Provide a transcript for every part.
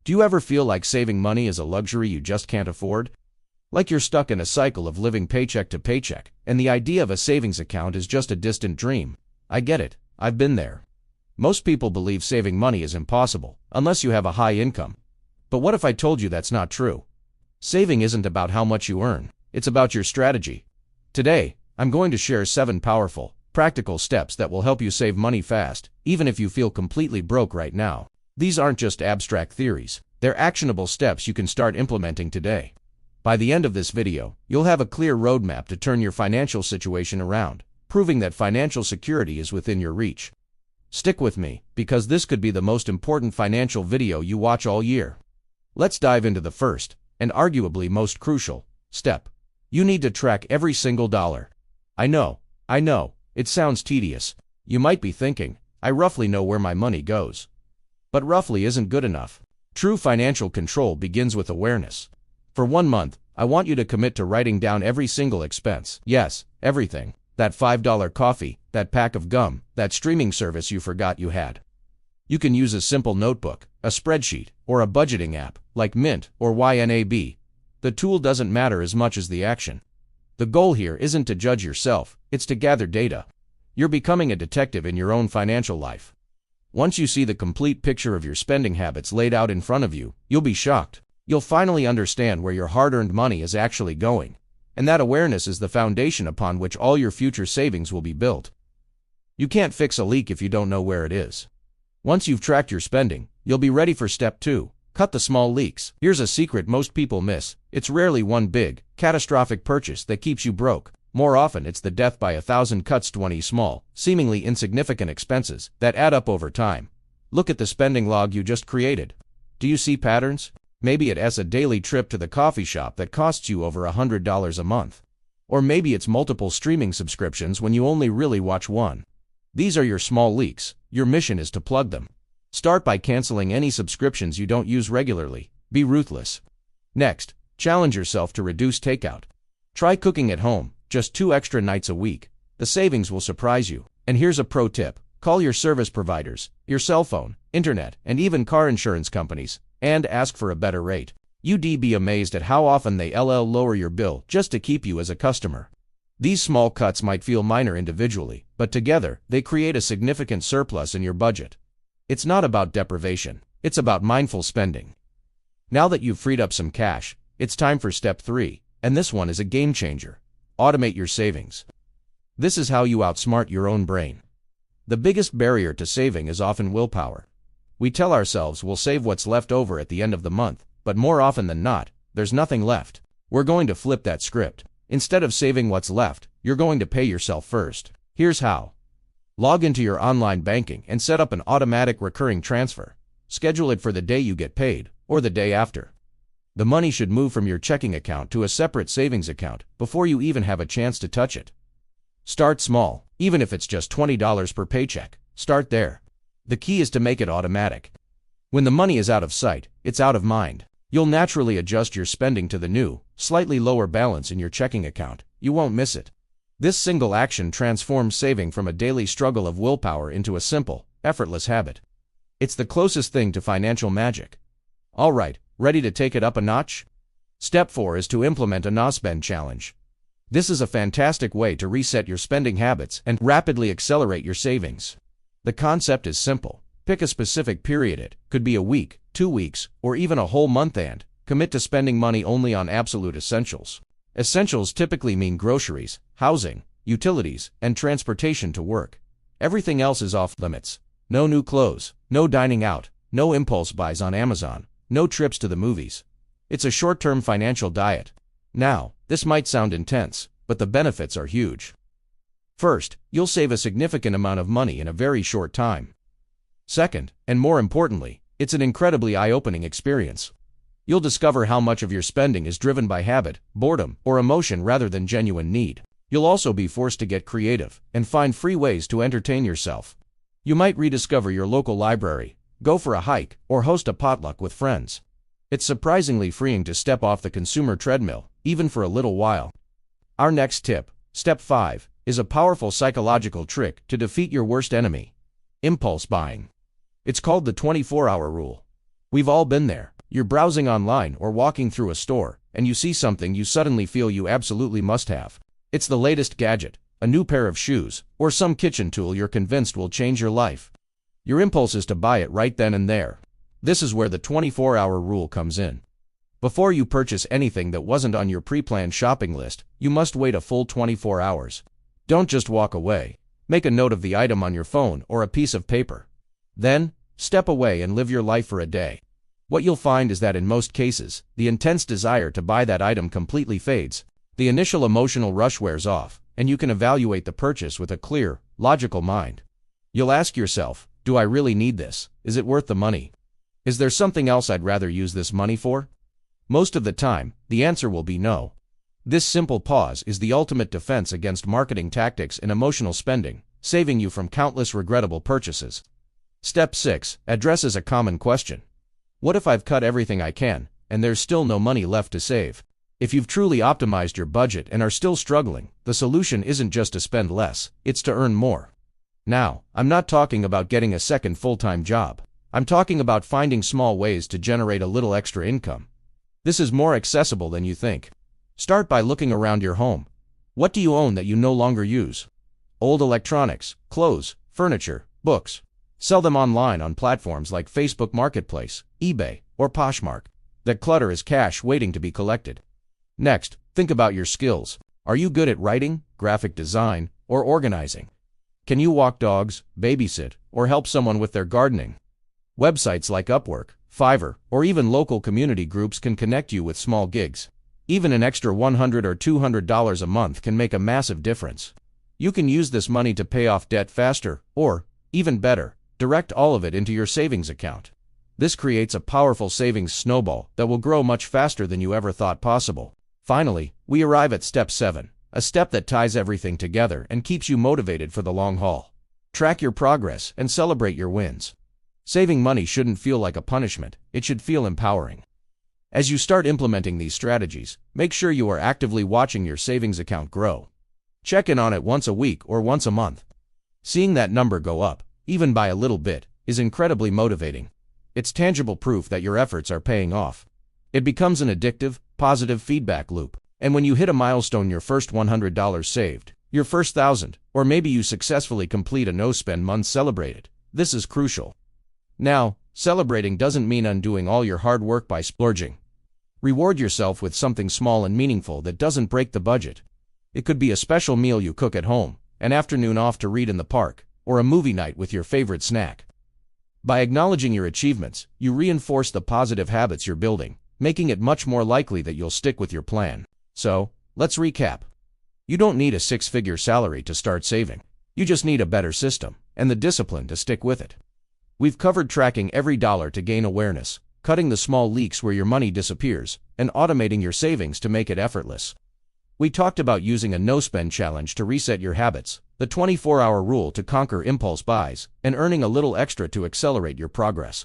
Do you ever feel like saving money is a luxury you just can't afford? Like you're stuck in a cycle of living paycheck to paycheck, and the idea of a savings account is just a distant dream? I get it. I've been there. Most people believe saving money is impossible, unless you have a high income. But what if I told you that's not true? Saving isn't about how much you earn, it's about your strategy. Today, I'm going to share 7 powerful, practical steps that will help you save money fast, even if you feel completely broke right now. These aren't just abstract theories, they're actionable steps you can start implementing today. By the end of this video, you'll have a clear roadmap to turn your financial situation around, proving that financial security is within your reach. Stick with me, because this could be the most important financial video you watch all year. Let's dive into the first, and arguably most crucial, step. You need to track every single dollar. I know, it sounds tedious. You might be thinking, I roughly know where my money goes. But roughly isn't good enough. True financial control begins with awareness. For 1 month, I want you to commit to writing down every single expense. Yes, everything. That $5 coffee, that pack of gum, that streaming service you forgot you had. You can use a simple notebook, a spreadsheet, or a budgeting app, like Mint or YNAB. The tool doesn't matter as much as the action. The goal here isn't to judge yourself, it's to gather data. You're becoming a detective in your own financial life. Once you see the complete picture of your spending habits laid out in front of you, you'll be shocked. You'll finally understand where your hard-earned money is actually going. And that awareness is the foundation upon which all your future savings will be built. You can't fix a leak if you don't know where it is. Once you've tracked your spending, you'll be ready for step 2. Cut the small leaks. Here's a secret most people miss. It's rarely one big, catastrophic purchase that keeps you broke. More often it's the death by 1,000 cuts, 20 small, seemingly insignificant expenses that add up over time. Look at the spending log you just created. Do you see patterns? Maybe it's a daily trip to the coffee shop that costs you over $100 a month. Or maybe it's multiple streaming subscriptions when you only really watch one. These are your small leaks. Your mission is to plug them. Start by canceling any subscriptions you don't use regularly. Be ruthless. Next, challenge yourself to reduce takeout. Try cooking at home, just 2 extra nights a week. The savings will surprise you. And here's a pro tip. Call your service providers, your cell phone, internet, and even car insurance companies, and ask for a better rate. You'd be amazed at how often they'll lower your bill just to keep you as a customer. These small cuts might feel minor individually, but together, they create a significant surplus in your budget. It's not about deprivation, it's about mindful spending. Now that you've freed up some cash, it's time for step 3, and this one is a game changer. Automate your savings. This is how you outsmart your own brain. The biggest barrier to saving is often willpower. We tell ourselves we'll save what's left over at the end of the month, but more often than not, there's nothing left. We're going to flip that script. Instead of saving what's left, you're going to pay yourself first. Here's how. Log into your online banking and set up an automatic recurring transfer. Schedule it for the day you get paid, or the day after. The money should move from your checking account to a separate savings account before you even have a chance to touch it. Start small, even if it's just $20 per paycheck. Start there. The key is to make it automatic. When the money is out of sight, it's out of mind. You'll naturally adjust your spending to the new, slightly lower balance in your checking account. You won't miss it. This single action transforms saving from a daily struggle of willpower into a simple, effortless habit. It's the closest thing to financial magic. All right, ready to take it up a notch? Step 4 is to implement a no-spend challenge. This is a fantastic way to reset your spending habits and rapidly accelerate your savings. The concept is simple. Pick a specific period. It could be a week, 2 weeks, or even a whole month, and commit to spending money only on absolute essentials. Essentials typically mean groceries, housing, utilities, and transportation to work. Everything else is off limits. No new clothes, no dining out, no impulse buys on Amazon, no trips to the movies. It's a short-term financial diet. Now, this might sound intense, but the benefits are huge. First, you'll save a significant amount of money in a very short time. Second, and more importantly, it's an incredibly eye-opening experience. You'll discover how much of your spending is driven by habit, boredom, or emotion rather than genuine need. You'll also be forced to get creative and find free ways to entertain yourself. You might rediscover your local library, go for a hike, or host a potluck with friends. It's surprisingly freeing to step off the consumer treadmill, even for a little while. Our next tip, step 5, is a powerful psychological trick to defeat your worst enemy: impulse buying. It's called the 24-hour rule. We've all been there. You're browsing online or walking through a store, and you see something you suddenly feel you absolutely must have. It's the latest gadget, a new pair of shoes, or some kitchen tool you're convinced will change your life. Your impulse is to buy it right then and there. This is where the 24-hour rule comes in. Before you purchase anything that wasn't on your pre-planned shopping list, you must wait a full 24 hours. Don't just walk away. Make a note of the item on your phone or a piece of paper. Then, step away and live your life for a day. What you'll find is that in most cases, the intense desire to buy that item completely fades. The initial emotional rush wears off, and you can evaluate the purchase with a clear, logical mind. You'll ask yourself, do I really need this? Is it worth the money? Is there something else I'd rather use this money for? Most of the time, the answer will be no. This simple pause is the ultimate defense against marketing tactics and emotional spending, saving you from countless regrettable purchases. Step 6 addresses a common question. What if I've cut everything I can, and there's still no money left to save? If you've truly optimized your budget and are still struggling, the solution isn't just to spend less, it's to earn more. Now, I'm not talking about getting a second full-time job. I'm talking about finding small ways to generate a little extra income. This is more accessible than you think. Start by looking around your home. What do you own that you no longer use? Old electronics, clothes, furniture, books. Sell them online on platforms like Facebook Marketplace, eBay, or Poshmark. That clutter is cash waiting to be collected. Next, think about your skills. Are you good at writing, graphic design, or organizing? Can you walk dogs, babysit, or help someone with their gardening? Websites like Upwork, Fiverr, or even local community groups can connect you with small gigs. Even an extra $100 or $200 a month can make a massive difference. You can use this money to pay off debt faster, or, even better, direct all of it into your savings account. This creates a powerful savings snowball that will grow much faster than you ever thought possible. Finally, we arrive at step 7, a step that ties everything together and keeps you motivated for the long haul. Track your progress and celebrate your wins. Saving money shouldn't feel like a punishment, it should feel empowering. As you start implementing these strategies, make sure you are actively watching your savings account grow. Check in on it once a week or once a month. Seeing that number go up, even by a little bit, is incredibly motivating. It's tangible proof that your efforts are paying off. It becomes an addictive, positive feedback loop. And when you hit a milestone, your first $100 saved, your first $1,000, or maybe you successfully complete a no-spend month, celebrate it. This is crucial. Now, celebrating doesn't mean undoing all your hard work by splurging. Reward yourself with something small and meaningful that doesn't break the budget. It could be a special meal you cook at home, an afternoon off to read in the park, or a movie night with your favorite snack. By acknowledging your achievements, you reinforce the positive habits you're building, making it much more likely that you'll stick with your plan. So, let's recap. You don't need a six-figure salary to start saving. You just need a better system, and the discipline to stick with it. We've covered tracking every dollar to gain awareness, cutting the small leaks where your money disappears, and automating your savings to make it effortless. We talked about using a no-spend challenge to reset your habits, the 24-hour rule to conquer impulse buys, and earning a little extra to accelerate your progress.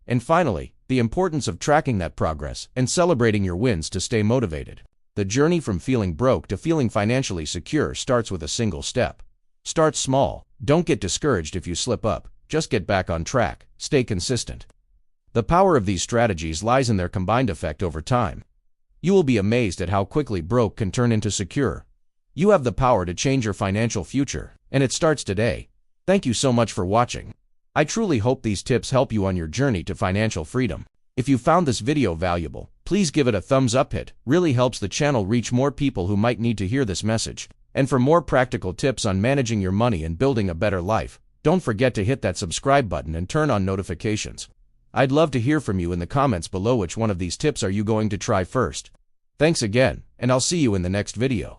And finally, the importance of tracking that progress and celebrating your wins to stay motivated. The journey from feeling broke to feeling financially secure starts with a single step. Start small. Don't get discouraged if you slip up. Just get back on track. Stay consistent. The power of these strategies lies in their combined effect over time. You will be amazed at how quickly broke can turn into secure. You have the power to change your financial future, and it starts today. Thank you so much for watching. I truly hope these tips help you on your journey to financial freedom. If you found this video valuable, please give it a thumbs up. It really helps the channel reach more people who might need to hear this message. And for more practical tips on managing your money and building a better life, don't forget to hit that subscribe button and turn on notifications. I'd love to hear from you in the comments below. Which one of these tips are you going to try first? Thanks again, and I'll see you in the next video.